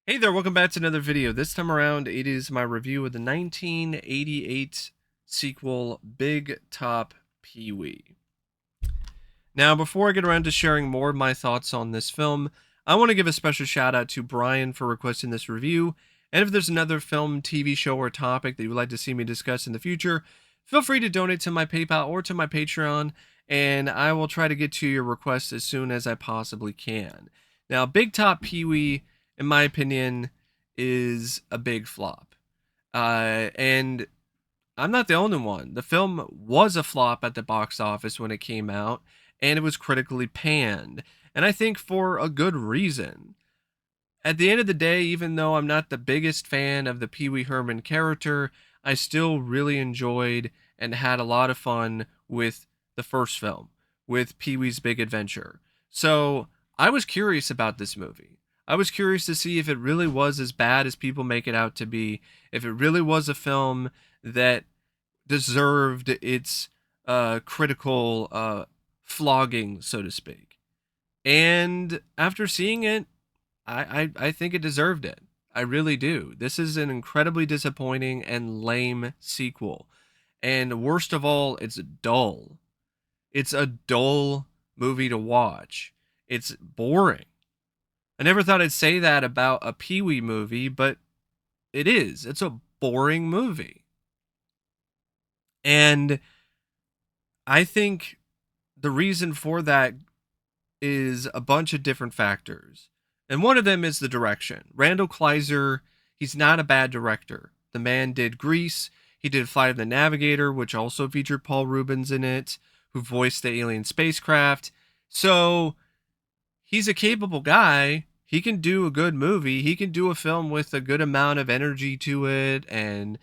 Hey there, welcome back to another video. This time around, it is my review of the 1988 sequel, Big Top Pee-wee. Now, before I get around to sharing more of my thoughts on this film, I want to give a special shout out to Brian for requesting this review. And if there's another film, TV show, or topic that you would like to see me discuss in the future, feel free to donate to my PayPal or to my Patreon, and I will try to get to your requests as soon as I possibly can. Now, Big Top Pee-wee, in my opinion, is a big flop. And I'm not the only one. The film was a flop at the box office when it came out, and it was critically panned. And I think for a good reason. At the end of the day, even though I'm not the biggest fan of the Pee Wee Herman character, I still really enjoyed and had a lot of fun with the first film, with Pee Wee's Big Adventure. So I was curious about this movie. I was curious to see if it really was as bad as people make it out to be, if it really was a film that deserved its critical flogging, so to speak. And after seeing it, I think it deserved it. I really do. This is an incredibly disappointing and lame sequel. And worst of all, it's dull. It's a dull movie to watch. It's boring. I never thought I'd say that about a Pee Wee movie, but it is. It's a boring movie. And I think the reason for that is a bunch of different factors. And one of them is the direction. Randall Kleiser, he's not a bad director. The man did Grease. He did Flight of the Navigator, which also featured Paul Ruebens in it, who voiced the alien spacecraft. So he's a capable guy. He can do a good movie. He can do a film with a good amount of energy to it and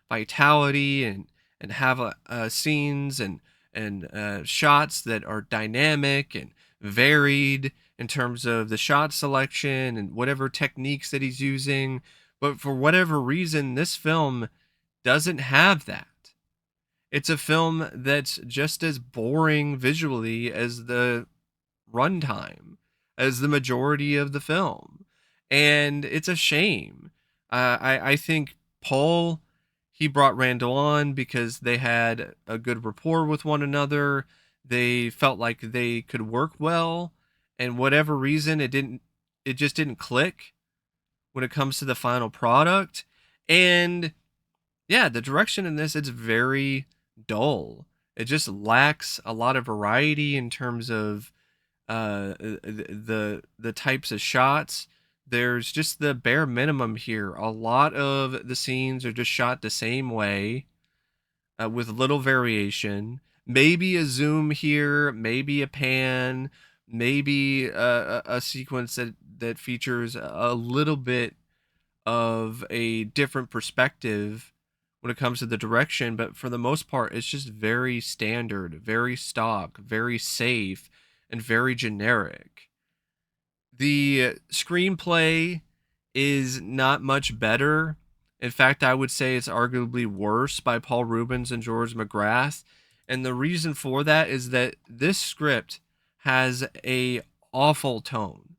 vitality and have scenes and shots that are dynamic and varied in terms of the shot selection and whatever techniques that he's using. But for whatever reason, this film doesn't have that. It's a film that's just as boring visually as the runtime, as the majority of the film. And it's a shame. I think Paul, he brought Randall on because they had a good rapport with one another. They felt like they could work well, and whatever reason it just didn't click when it comes to the final product. And yeah, the direction in this, it's very dull. It just lacks a lot of variety in terms of the types of shots. There's just the bare minimum here. A lot of the scenes are just shot the same way, with little variation. Maybe a zoom here, maybe a pan, maybe a sequence that features a little bit of a different perspective when it comes to the direction, but for the most part, it's just very standard, very stock, very safe, and very generic. The screenplay is not much better. In fact, I would say it's arguably worse by Paul Ruebens and George McGrath. And the reason for that is that this script has a awful tone.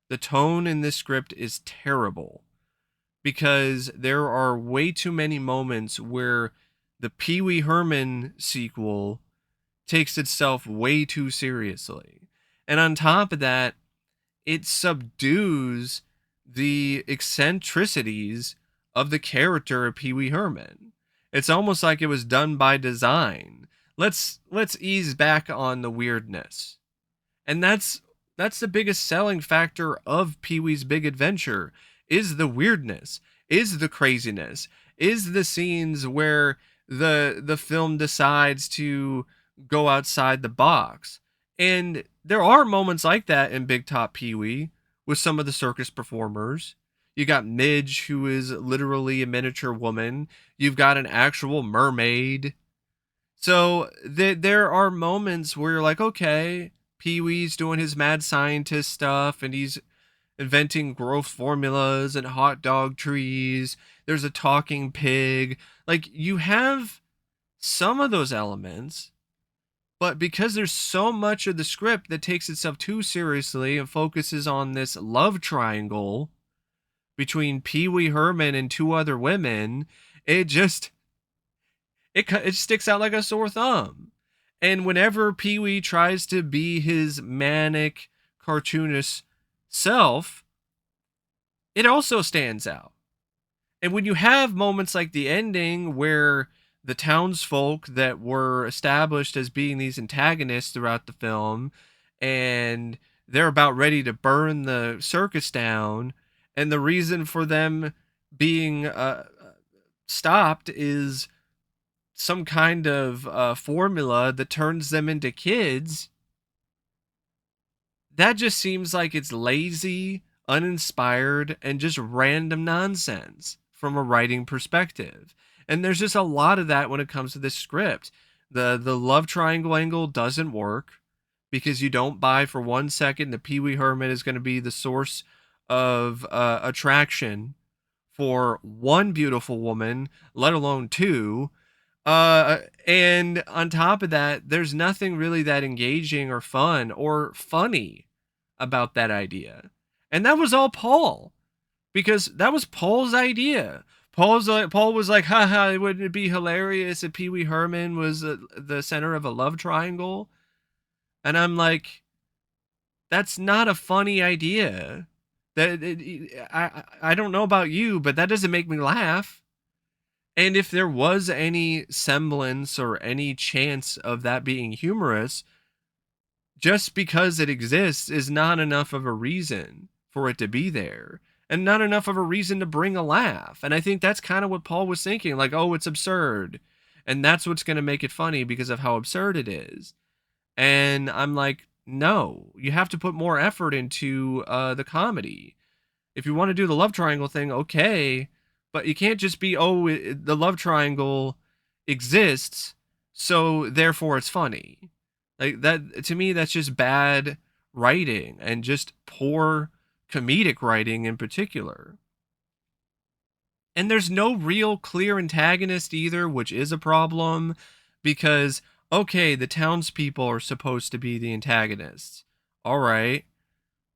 The tone in this script is terrible because there are way too many moments where the Pee Wee Herman sequel takes itself way too seriously. And on top of that, it subdues the eccentricities of the character of Pee Wee Herman. It's almost like it was done by design. Let's ease back on the weirdness. And that's the biggest selling factor of Pee Wee's Big Adventure, is the weirdness, is the craziness, is the scenes where the film decides to go outside the box. And there are moments like that in Big Top Pee Wee with some of the circus performers. You got Midge, who is literally a miniature woman. You've got an actual mermaid. So there are moments where you're like, okay, Pee Wee's doing his mad scientist stuff and he's inventing growth formulas and hot dog trees. There's a talking pig. Like, you have some of those elements, But because there's so much of the script that takes itself too seriously and focuses on this love triangle between Pee Wee Herman and two other women, it just it sticks out like a sore thumb. And whenever Pee Wee tries to be his manic cartoonist self, it also stands out. And when you have moments like the ending where the townsfolk that were established as being these antagonists throughout the film, and they're about ready to burn the circus down, and the reason for them being stopped is some kind of formula that turns them into kids, that just seems like it's lazy, uninspired, and just random nonsense from a writing perspective. And there's just a lot of that when it comes to this script. The love triangle angle doesn't work because you don't buy for 1 second that Pee Wee Herman is going to be the source of attraction for one beautiful woman, let alone two. And on top of that, there's nothing really that engaging or fun or funny about that idea. And that was all Paul, because that was Paul's idea. Paul was like, haha, wouldn't it be hilarious if Pee Wee Herman was the center of a love triangle? And I'm like, that's not a funny idea. I don't know about you, but that doesn't make me laugh. And if there was any semblance or any chance of that being humorous, just because it exists is not enough of a reason for it to be there, and not enough of a reason to bring a laugh. And I think that's kind of what Paul was thinking, like, oh, it's absurd. And that's what's going to make it funny because of how absurd it is. And I'm like, no, you have to put more effort into the comedy. If you want to do the love triangle thing, okay, but you can't just be, oh, the love triangle exists, so therefore it's funny. Like that, to me, that's just bad writing and just poor comedic writing in particular. And there's no real clear antagonist either, which is a problem because, okay, the townspeople are supposed to be the antagonists. All right.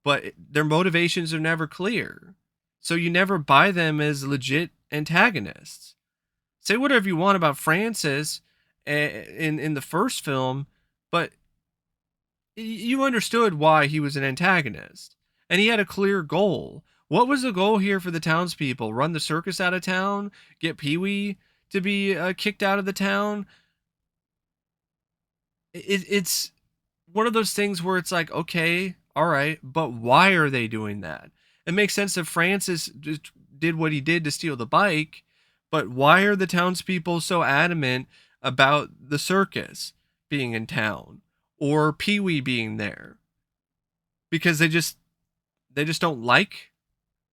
But their motivations are never clear. So you never buy them as legit antagonists. Say whatever you want about Francis in the first film, but you understood why he was an antagonist. And he had a clear goal. What was the goal here for the townspeople? Run the circus out of town? Get Pee Wee to be kicked out of the town? It's one of those things where it's like, okay, all right, but why are they doing that? It makes sense that Francis just did what he did to steal the bike, but why are the townspeople so adamant about the circus being in town or Pee Wee being there? Because they just don't like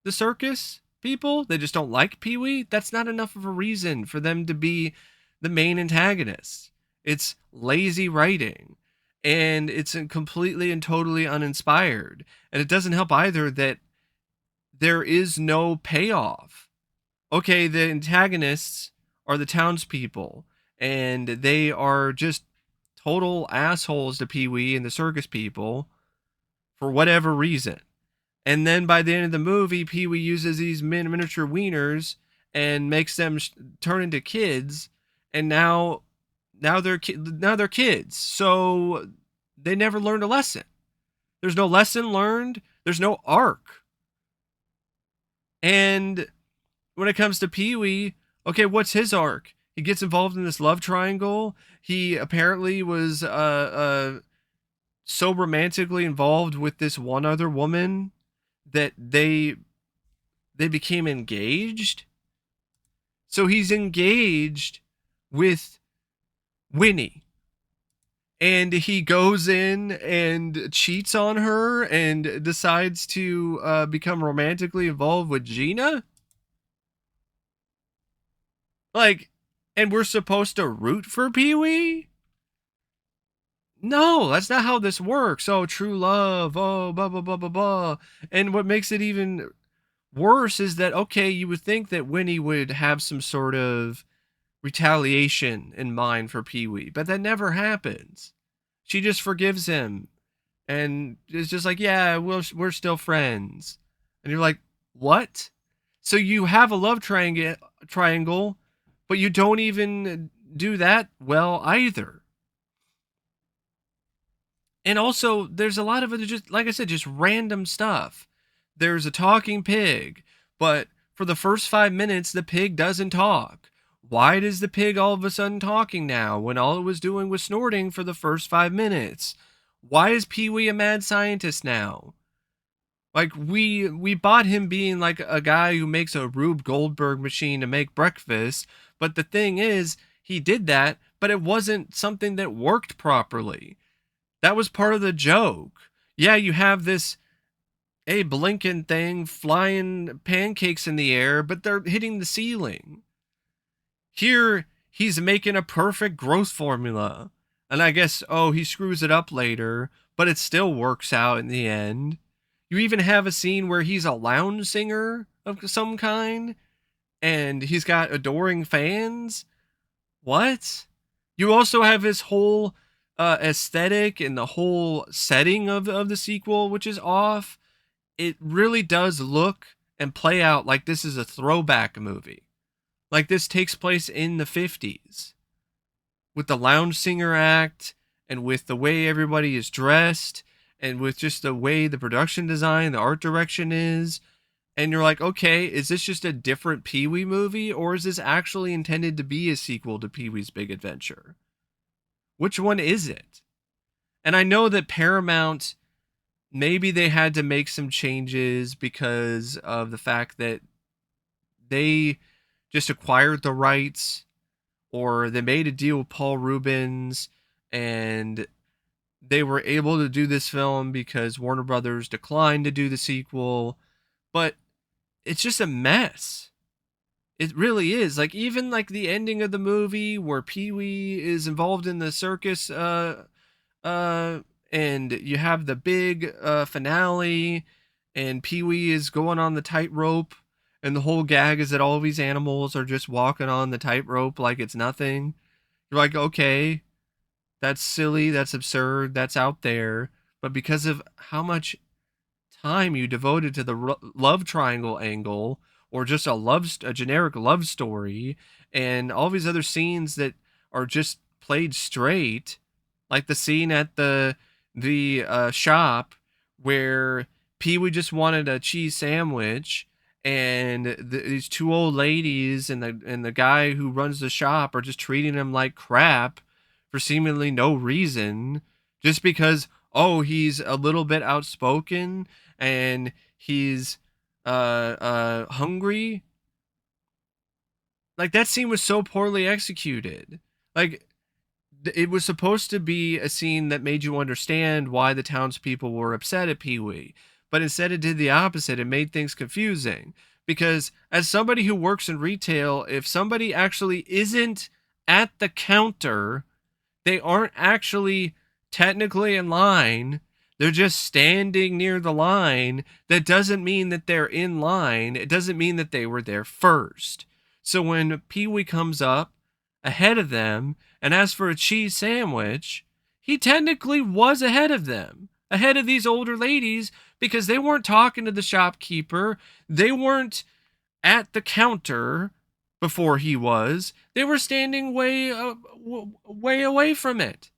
the circus people? They just don't like Pee Wee? That's not enough of a reason for them to be the main antagonists. It's lazy writing. And it's completely and totally uninspired. And it doesn't help either that there is no payoff. Okay, the antagonists are the townspeople, and they are just total assholes to Pee Wee and the circus people for whatever reason. And then by the end of the movie, Pee Wee uses these miniature wieners and makes them turn into kids, and now they're kids. So they never learned a lesson. There's no lesson learned. There's no arc. And when it comes to Pee Wee, okay, what's his arc? He gets involved in this love triangle. He apparently was so romantically involved with this one other woman that they became engaged. So he's engaged with Winnie, and he goes in and cheats on her and decides to become romantically involved with Gina. Like, and we're supposed to root for Pee Wee? No, that's not how this works. Oh, true love. Oh, blah, blah, blah, blah, blah. And what makes it even worse is that, okay, you would think that Winnie would have some sort of retaliation in mind for Pee Wee, but that never happens. She just forgives him and is just like, yeah, we're still friends. And you're like, what? So you have a love triangle, but you don't even do that well either. And also, there's a lot of other, just like I said, just random stuff. There's a talking pig, but for the first 5 minutes, the pig doesn't talk. Why does the pig all of a sudden talking now when all it was doing was snorting for the first 5 minutes? Why is Pee Wee a mad scientist now? Like we bought him being like a guy who makes a Rube Goldberg machine to make breakfast, but the thing is, he did that, but it wasn't something that worked properly. That was part of the joke. Yeah, you have this Abe Lincoln thing flying pancakes in the air, but they're hitting the ceiling. Here, he's making a perfect growth formula. And I guess, oh, he screws it up later, but it still works out in the end. You even have a scene where he's a lounge singer of some kind, and he's got adoring fans. What? You also have his whole aesthetic and the whole setting of the sequel, which is off. It really does look and play out like this is a throwback movie. Like this takes place in the 50s with the lounge singer act and with the way everybody is dressed and with just the way the production design, the art direction is. And you're like, okay, is this just a different Pee Wee movie or is this actually intended to be a sequel to Pee Wee's Big Adventure? Which one is it? And I know that Paramount, maybe they had to make some changes because of the fact that they just acquired the rights or they made a deal with Paul Ruebens and they were able to do this film because Warner Brothers declined to do the sequel. But it's just a mess. It really is. Like even like the ending of the movie where Pee-wee is involved in the circus uh and you have the big finale and Pee-wee is going on the tightrope and the whole gag is that all of these animals are just walking on the tightrope like it's nothing. You're like, okay, that's silly, that's absurd, that's out there, but because of how much time you devoted to the love triangle angle or just a generic love story and all these other scenes that are just played straight, like the scene at the shop where Pee-wee just wanted a cheese sandwich and these two old ladies and the guy who runs the shop are just treating him like crap for seemingly no reason, just because, oh, he's a little bit outspoken and he's hungry. Like that scene was so poorly executed. Like it was supposed to be a scene that made you understand why the townspeople were upset at Pee-wee, but instead it did the opposite. It made things confusing because as somebody who works in retail, if somebody actually isn't at the counter, they aren't actually technically in line. They're just standing near the line. That doesn't mean that they're in line. It doesn't mean that they were there first. So when Pee-wee comes up ahead of them and asks for a cheese sandwich, he technically was ahead of them, ahead of these older ladies, because they weren't talking to the shopkeeper. They weren't at the counter before he was. They were standing way away from it.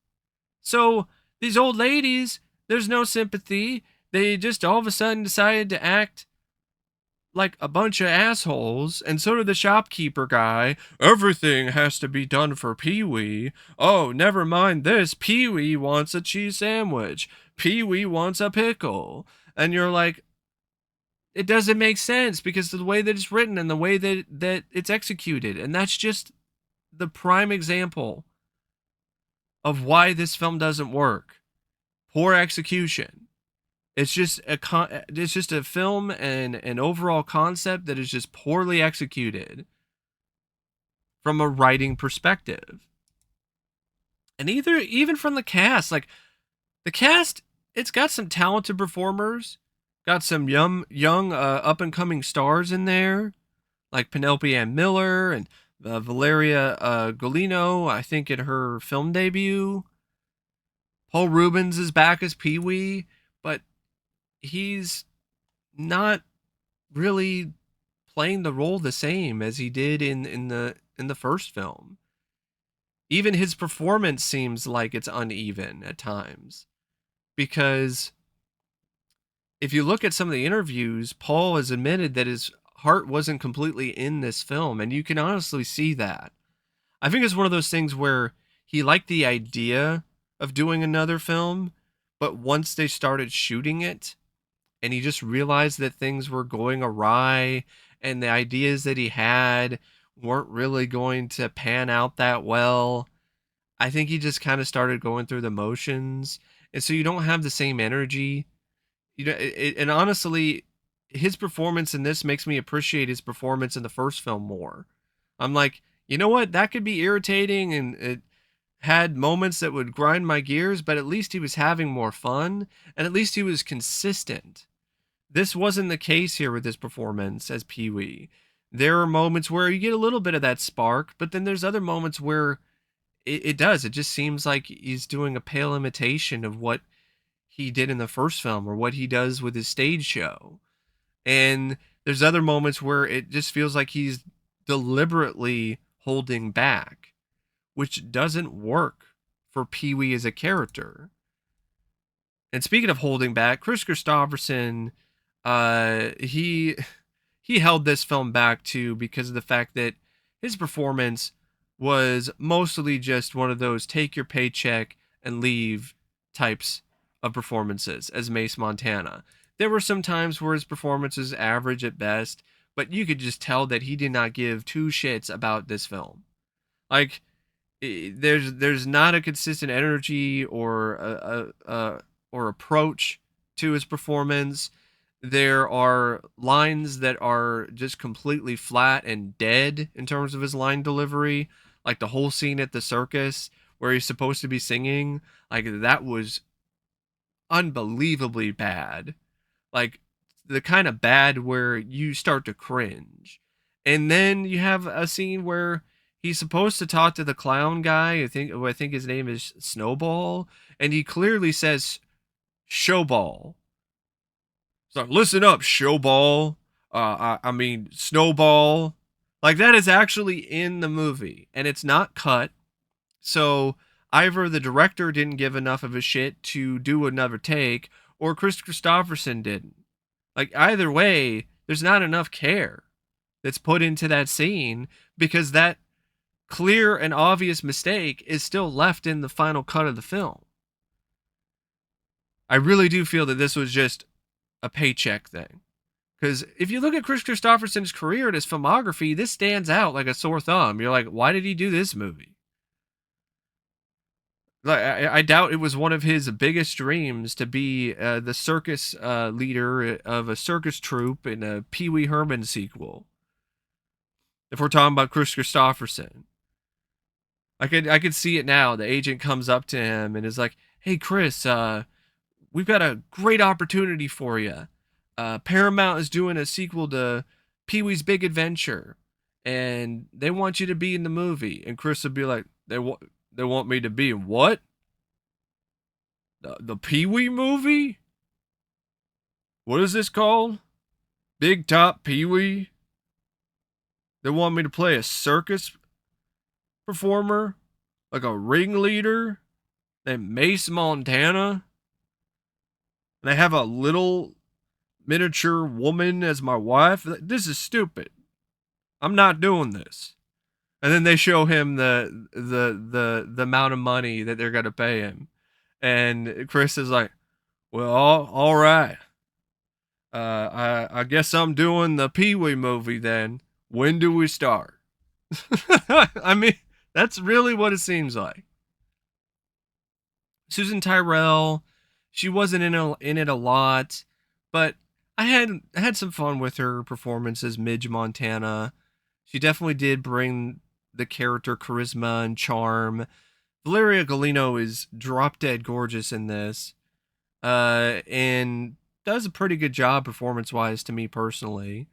So these old ladies, there's no sympathy. They just all of a sudden decided to act like a bunch of assholes, and so did the shopkeeper guy. Everything has to be done for Pee-wee. Oh, never mind this. Pee-wee wants a cheese sandwich. Pee-wee wants a pickle. And you're like, it doesn't make sense because of the way that it's written and the way that it's executed. And that's just the prime example of why this film doesn't work. Poor execution. It's just a film and an overall concept that is just poorly executed from a writing perspective. And even from the cast, like the cast, it's got some talented performers, got some young up and coming stars in there, like Penelope Ann Miller and Valeria Golino, I think in her film debut. Paul Ruebens is back as Pee-wee, but he's not really playing the role the same as he did in the first film. Even his performance seems like it's uneven at times, because if you look at some of the interviews, Paul has admitted that his heart wasn't completely in this film, and you can honestly see that. I think it's one of those things where he liked the idea of doing another film, but once they started shooting it, and he just realized that things were going awry, and the ideas that he had weren't really going to pan out that well, I think he just kind of started going through the motions. And so you don't have the same energy. And honestly, his performance in this makes me appreciate his performance in the first film more. I'm like, you know what? That could be irritating, and it had moments that would grind my gears, but at least he was having more fun, and at least he was consistent. This wasn't the case here with his performance as Pee-wee. There are moments where you get a little bit of that spark, but then there's other moments where it does. It just seems like he's doing a pale imitation of what he did in the first film, or what he does with his stage show. And there's other moments where it just feels like he's deliberately holding back, which doesn't work for Pee-wee as a character. And speaking of holding back, Kris Kristofferson, he held this film back too, because of the fact that his performance was mostly just one of those take your paycheck and leave types of performances as Mace Montana. There were some times where his performance was average at best, but you could just tell that he did not give two shits about this film. Like, there's not a consistent energy or approach to his performance. There are lines that are just completely flat and dead in terms of his line delivery, like the whole scene at the circus where he's supposed to be singing. Like, that was unbelievably bad. Like, the kind of bad where you start to cringe. And then you have a scene where he's supposed to talk to the clown guy. I think his name is Snowball, and he clearly says Showball. So listen up, Showball. I mean Snowball. Like, that is actually in the movie, and it's not cut. So either the director didn't give enough of a shit to do another take, or Kris Kristofferson didn't. Like, either way, there's not enough care that's put into that scene, because that clear and obvious mistake is still left in the final cut of the film. I really do feel that this was just a paycheck thing. Because if you look at Kris Kristofferson's career and his filmography, this stands out like a sore thumb. You're like, why did he do this movie? Like, I doubt it was one of his biggest dreams to be the circus leader of a circus troupe in a Pee Wee Herman sequel. If we're talking about Kris Kristofferson, I could see it now. The agent comes up to him and is like, "Hey, Kris, we've got a great opportunity for you. Paramount is doing a sequel to Pee Wee's Big Adventure, and they want you to be in the movie." And Kris would be like, They want me to be in what? The Pee Wee movie? What is this called? Big Top Pee Wee? They want me to play a circus performer? Like a ringleader? Named Mace Montana? And I have a little miniature woman as my wife? This is stupid. I'm not doing this. And then they show him the amount of money that they're gonna pay him, and Kris is like, "Well, all right. I guess I'm doing the Pee Wee movie then. When do we start?" I mean, that's really what it seems like. Susan Tyrell, she wasn't in it a lot, but I had some fun with her performance as Midge Montana. She definitely did bring the character charisma and charm. Valeria Golino is drop dead gorgeous in this, and does a pretty good job performance wise to me personally.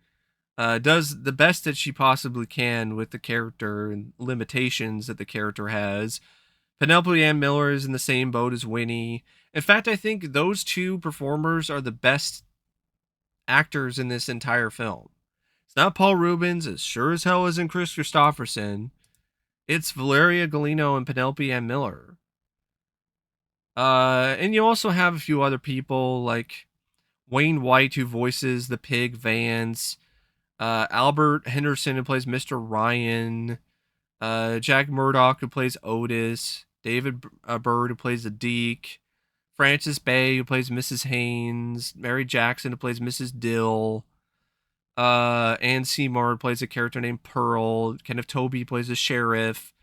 Does the best that she possibly can with the character and limitations that the character has. Penelope Ann Miller is in the same boat as Winnie. In fact, I think those two performers are the best actors in this entire film. It's not Paul Ruebens, as sure as hell isn't Kris Kristofferson. It's Valeria, Golino, and Penelope Ann Miller. And you also have a few other people like Wayne White, who voices the pig Vance, Albert Henderson, who plays Mr. Ryan, Jack Murdoch, who plays Otis, David Bird, who plays the Deke, Frances Bay, who plays Mrs. Haynes, Mary Jackson, who plays Mrs. Dill, Ann Seymour plays a character named Pearl, Kenneth Tobey plays the sheriff.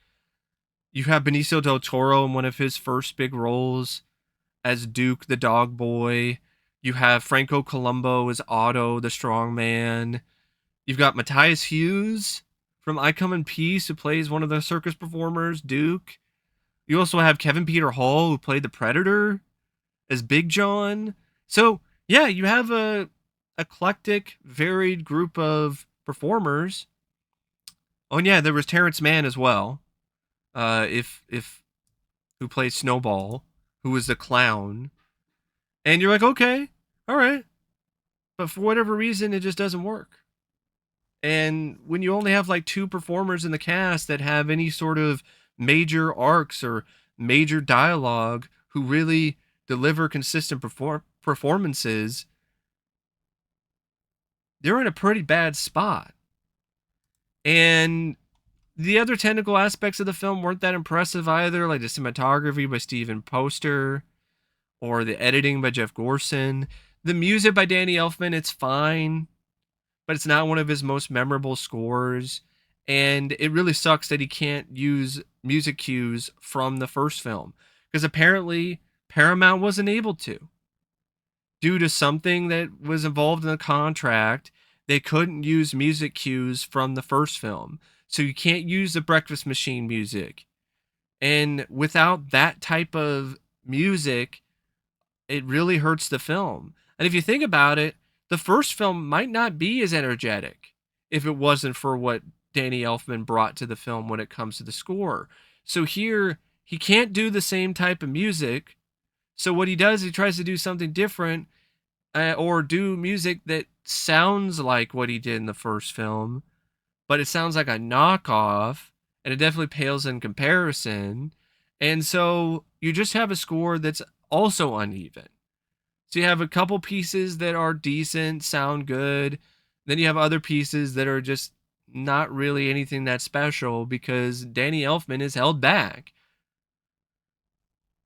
You have Benicio del Toro in one of his first big roles as Duke the dog boy. You have Franco Columbo as Otto the strongman. You've got Matthias Hughes from I Come in Peace, who plays one of the circus performers, Duke. You also have Kevin Peter Hall, who played the Predator as Big John. So, yeah, you have a eclectic, varied group of performers. Oh, and yeah, there was Terrence Mann as well. If who plays Snowball, who was the clown. And you're like, okay, all right. But for whatever reason, it just doesn't work. And when you only have like two performers in the cast that have any sort of major arcs or major dialogue who really deliver consistent performances, they're in a pretty bad spot. And the other technical aspects of the film weren't that impressive either, like the cinematography by Stephen Poster or the editing by Jeff Gorson. The music by Danny Elfman, it's fine, but it's not one of his most memorable scores. And it really sucks that he can't use music cues from the first film, because apparently Paramount wasn't able to. Due to something that was involved in the contract, they couldn't use music cues from the first film. So you can't use the Breakfast Machine music. And without that type of music, it really hurts the film. And if you think about it, the first film might not be as energetic if it wasn't for what Danny Elfman brought to the film when it comes to the score. So here, he can't do the same type of music. So what he does, he tries to do something different, or do music that sounds like what he did in the first film, but it sounds like a knockoff, and it definitely pales in comparison. And so you just have a score that's also uneven. So you have a couple pieces that are decent, sound good. Then you have other pieces that are just not really anything that special because Danny Elfman is held back.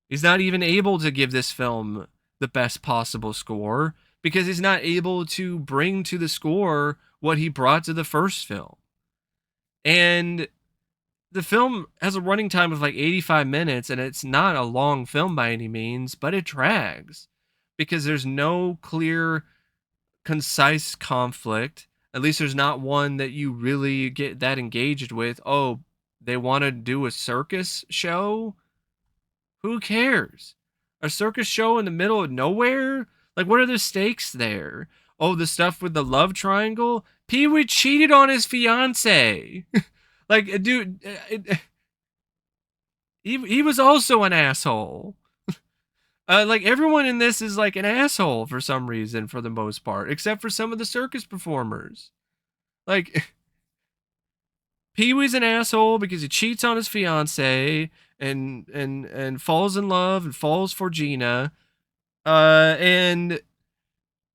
He's not even able to give this film the best possible score because he's not able to bring to the score what he brought to the first film. And the film has a running time of like 85 minutes, and it's not a long film by any means, but it drags because there's no clear, concise conflict. At least there's not one that you really get that engaged with. Oh, they want to do a circus show? Who cares? A circus show in the middle of nowhere? Like, what are the stakes there? Oh, the stuff with the love triangle? Pee-wee cheated on his fiance. Like, dude, he was also an asshole. Like, everyone in this is like an asshole for some reason, for the most part, except for some of the circus performers. Like, Pee-wee's an asshole because he cheats on his fiance and falls in love and falls for Gina. And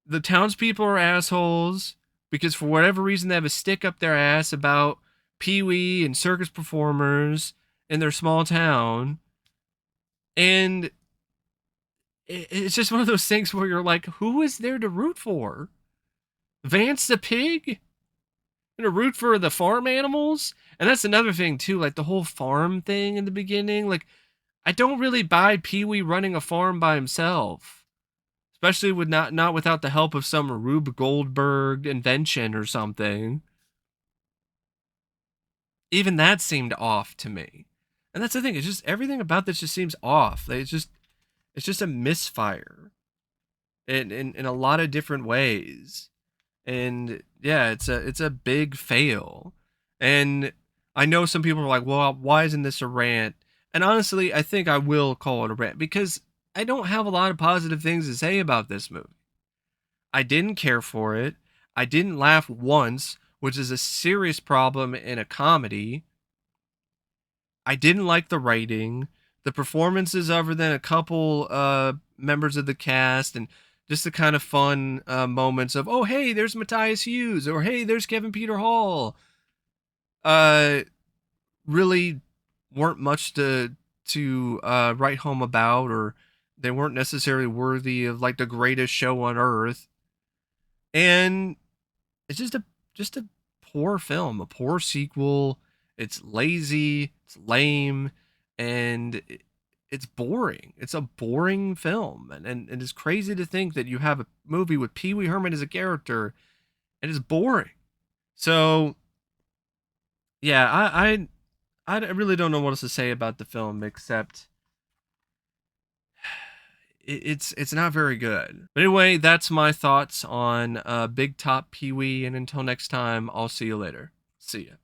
the townspeople are assholes because for whatever reason they have a stick up their ass about Pee-wee and circus performers in their small town. And it's just one of those things where you're like, who is there to root for? Vance the pig? Gonna root for the farm animals? And that's another thing too, like the whole farm thing in the beginning. Like, I don't really buy Pee-wee running a farm by himself, especially with not without the help of some Rube Goldberg invention or something. Even that seemed off to me. And that's the thing, it's just everything about this just seems off. Like, it's just a misfire in a lot of different ways. And yeah, it's a big fail. And I know some people are like, well, why isn't this a rant? And honestly, I think I will call it a rant because I don't have a lot of positive things to say about this movie. I didn't care for it. I didn't laugh once, which is a serious problem in a comedy. I didn't like the writing, the performances, other than a couple members of the cast, and just the kind of fun moments of, oh hey, there's Matthias Hughes, or hey, there's Kevin Peter Hall. Uh, really weren't much to write home about, or they weren't necessarily worthy of like the greatest show on earth. And it's just a poor film, a poor sequel. It's lazy, it's lame, and it's boring. It's a boring film, and it's crazy to think that you have a movie with Pee Wee Herman as a character, and it's boring. So yeah, I really don't know what else to say about the film except it's not very good. But anyway, that's my thoughts on Big Top Pee Wee, and until next time, I'll see you later. See ya.